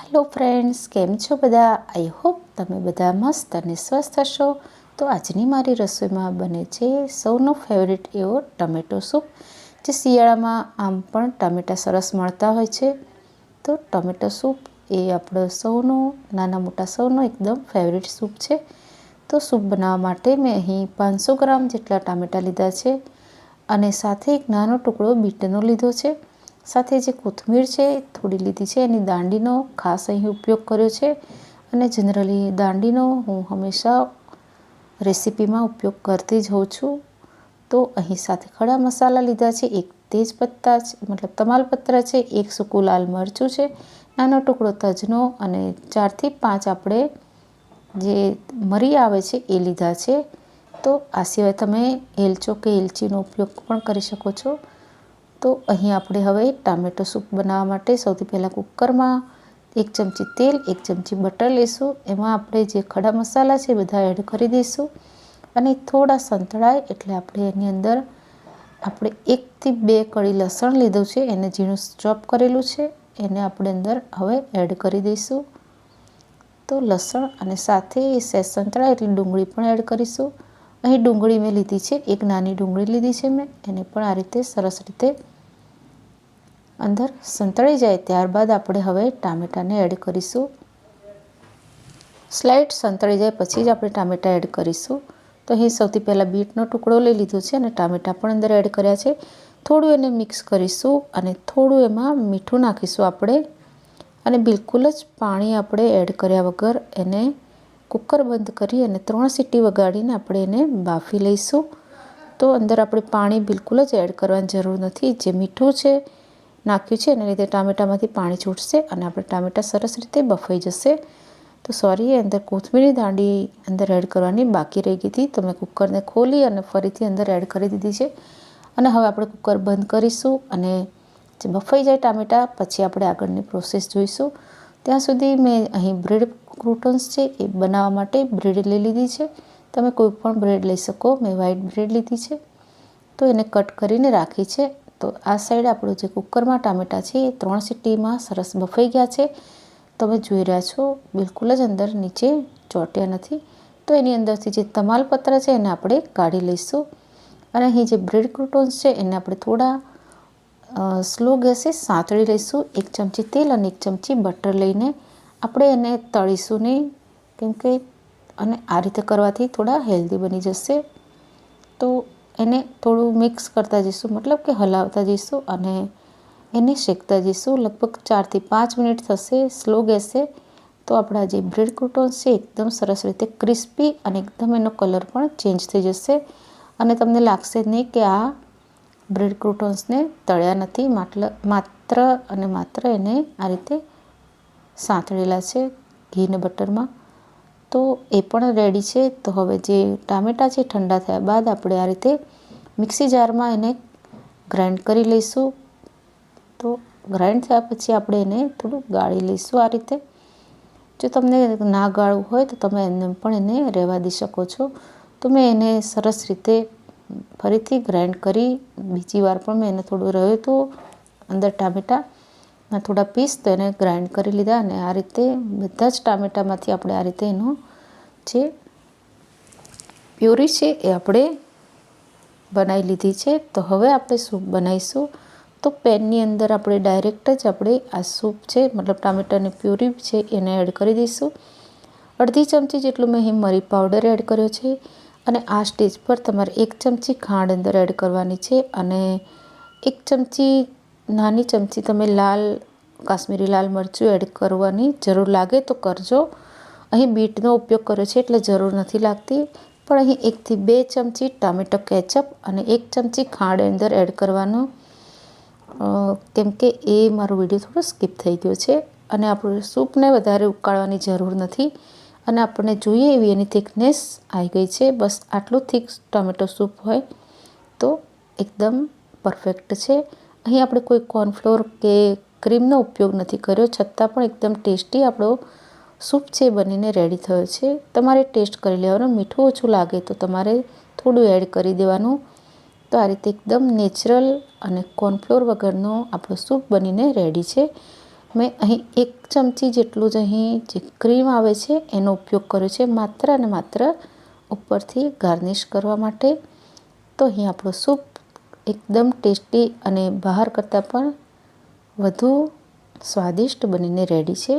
Hello friends, કેમ છો બધા? આઈ હોપ તમે બધા મસ્ત અને સ્વસ્થ હશો. તો આજની મારી રસોઈમાં બને છે સૌનો ફેવરિટ એવો ટમેટો સૂપ, જે શિયાળામાં આમ પણ ટામેટાં સરસ મળતા હોય છે. તો ટમેટો સૂપ એ આપણો સૌનો, નાના મોટા સૌનો એકદમ ફેવરિટ સૂપ છે. તો સૂપ બનાવવા માટે મેં અહીં 500 ગ્રામ જેટલા ટામેટાં લીધા છે અને સાથે એક નાનો ટુકડો બીટનો લીધો છે. સાથે જે કોથમીર છે થોડી લીધી છે, એની દાંડીનો ખાસ અહીં ઉપયોગ કર્યો છે. અને જનરલી દાંડીનો હું હંમેશા રેસીપીમાં ઉપયોગ કરતી જ હોઉં છું. તો અહીં સાથે ખડા મસાલા લીધા છે, એક તેજપત્તા મતલબ તમાલપત્ર છે, એક સૂકું લાલ મરચું છે, નાનો ટુકડો તજનો અને 4થી 5 આપણે જે મરી આવે છે એ લીધા છે. તો આ સિવાય તમે એલચો કે એલચીનો ઉપયોગ પણ કરી શકો છો. તો અહીં આપણે હવે ટામેટો સૂપ બનાવવા માટે સૌથી પહેલાં કુકરમાં 1 ચમચી તેલ, 1 ચમચી બટર લઈશું. એમાં આપણે જે ખડા મસાલા છે બધા એડ કરી દઈશું અને થોડા સંતળાય એટલે આપણે એની અંદર આપણે 1 થી 2 કળી લસણ લીધું છે, એને ઝીણું ચોપ કરેલું છે, એને આપણે અંદર હવે એડ કરી દઈશું. તો લસણ અને સાથે એ સહેજ સંતળાય એટલે ડુંગળી પણ એડ કરીશું. અહીં ડુંગળી મેં લીધી છે, એક નાની ડુંગળી લીધી છે મેં, એને પણ આ રીતે સરસ રીતે અંદર સંતળાઈ જાય ત્યારબાદ આપણે હવે ટામેટાને એડ કરીશું. સ્લાઇટ સંતળાઈ જાય પછી જ આપણે ટામેટાં એડ કરીશું. તો અહીં સૌથી પહેલાં બીટનો ટુકડો લઈ લીધો છે અને ટામેટાં પણ અંદર એડ કર્યા છે. થોડું એને મિક્સ કરીશું અને થોડું એમાં મીઠું નાખીશું આપણે, અને બિલકુલ જ પાણી આપણે એડ કર્યા વગર એને કુકર બંધ કરી અને 3 સીટી વગાડીને આપણે એને બાફી લઈશું. તો અંદર આપણે પાણી બિલકુલ જ એડ કરવાની જરૂર નથી. જે મીઠું છે નાખ્યું છે એને લીધે ટામેટામાંથી પાણી છૂટશે અને આપણે ટામેટાં સરસ રીતે બફાઈ જશે. તો સોરી, અંદર કોથમીરની દાંડી અંદર એડ કરવાની બાકી રહી ગઈ હતી, તો મેં કુકરને ખોલી અને ફરીથી અંદર એડ કરી દીધી છે. અને હવે આપણે કુકર બંધ કરીશું અને જે બફાઈ જાય ટામેટાં પછી આપણે આગળની પ્રોસેસ જોઈશું. ત્યાં સુધી મેં અહીં બ્રેડ ક્રૂટન્સ છે એ બનાવવા માટે બ્રેડ લઈ લીધી છે. તમે કોઈ પણ બ્રેડ લઈ શકો, મેં વ્હાઈટ બ્રેડ લીધી છે. તો એને કટ કરીને રાખી છે. તો આ સાઈડ આપણું જે કુકરમાં ટામેટાં છે એ 3 સીટીમાં સરસ બફાઈ ગયા છે. તમે જોઈ રહ્યા છો બિલકુલ જ અંદર નીચે ચોંટ્યા નથી. તો એની અંદરથી જે તમાલપત્ર છે એને આપણે કાઢી લઈશું. અને અહીં જે બ્રેડ ક્રૂટન્સ છે એને આપણે થોડા સ્લો ગેસે સાંતળી લઈશું. 1 ચમચી તેલ અને 1 ચમચી બટર લઈને આપણે એને તળીશું નહીં, કેમકે અને આ રીતે કરવાથી થોડા હેલ્ધી બની જશે. તો એને થોડું મિક્સ કરતા જઈશું, મતલબ કે હલાવતા જઈશું અને એને શેકતા જઈશું. લગભગ 4 થી 5 મિનિટ થશે સ્લો ગેસે. તો આપણા જે બ્રેડ ક્રૂટન્સ છે એકદમ સરસ રીતે ક્રિસ્પી અને એકદમ એનો કલર પણ ચેન્જ થઈ જશે અને તમને લાગશે જ નહીં કે આ બ્રેડ ક્રૂટન્સને તળ્યા નથી, માત્ર અને માત્ર એને આ રીતે સાંતળેલા છે ઘી ને બટરમાં. તો એ પણ રેડી છે. તો હવે જે ટામેટાં છે ઠંડા થયા બાદ આપણે આ રીતે મિક્સી જારમાં એને ગ્રાઇન્ડ કરી લઈશું. તો ગ્રાઇન્ડ થયા પછી આપણે એને થોડું ગાળી લઈશું આ રીતે. જો તમને ના ગાળવું હોય તો તમે એમને પણ એને રહેવા દઈ શકો છો. તો મેં એને સરસ રીતે ફરીથી ગ્રાઇન્ડ કરી, બીજી વાર પણ મેં એને થોડું રહ્યું હતું અંદર ટામેટાંના થોડા પીસ, તો એને ગ્રાઇન્ડ કરી લીધા અને આ રીતે બધા જ ટામેટામાંથી આપણે આ રીતે એનો જે પ્યુરી છે એ આપણે બનાવી લીધી છે. તો હવે આપણે સૂપ બનાવીશું. તો પેનની અંદર આપણે ડાયરેક્ટ જ આપણે આ સૂપ છે મતલબ ટામેટાની પ્યુરી છે એને એડ કરી દઈશું. અડધી ચમચી જેટલું મેં અહીં મરી પાવડર એડ કર્યો છે અને આ સ્ટેજ પર તમારે 1 ચમચી ખાંડ અંદર એડ કરવાની છે અને 1 ચમચી નાની ચમચી તમે કાશ્મીરી લાલ મરચું એડ કરવાની જરૂર લાગે તો કરજો. અહીં બીટનો ઉપયોગ કર્યો છે એટલે જરૂર નથી લાગતી, પણ અહીં 1 થી 2 ચમચી ટામેટો કેચઅપ અને 1 ચમચી ખાંડ અંદર એડ કરવાનો, કેમકે એ મારો વિડીયો થોડો સ્કીપ થઈ ગયો છે. અને આપણે સૂપને વધારે ઉકાળવાની જરૂર નથી અને આપણને જોઈએ એવી એની થિકનેસ આવી ગઈ છે. બસ આટલું થીક ટમેટો સૂપ હોય તો એકદમ પરફેક્ટ છે. અહીં આપણે કોઈ કોર્નફ્લોર કે ક્રીમનો ઉપયોગ નથી કર્યો, છતાં પણ એકદમ ટેસ્ટી આપણો સૂપ છે બનીને રેડી થયો છે. તમારે ટેસ્ટ કરી લેવાનું, મીઠું ઓછું લાગે તો તમારે થોડું એડ કરી દેવાનું. તો આ રીતે એકદમ નેચરલ અને કોર્નફ્લોર વગરનો આપણો સૂપ બનીને રેડી છે. મેં અહીં 1 ચમચી જેટલું જ અહીં જે ક્રીમ આવે છે એનો ઉપયોગ કર્યો છે, માત્ર અને માત્ર ઉપરથી ગાર્નિશ કરવા માટે. તો અહીં આપણો સૂપ એકદમ ટેસ્ટી અને બહાર કરતાં પણ વધુ સ્વાદિષ્ટ બનીને રેડી છે.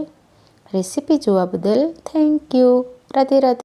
રેસીપી જોવા બદલ થેન્ક યુ. રાધે રાધે.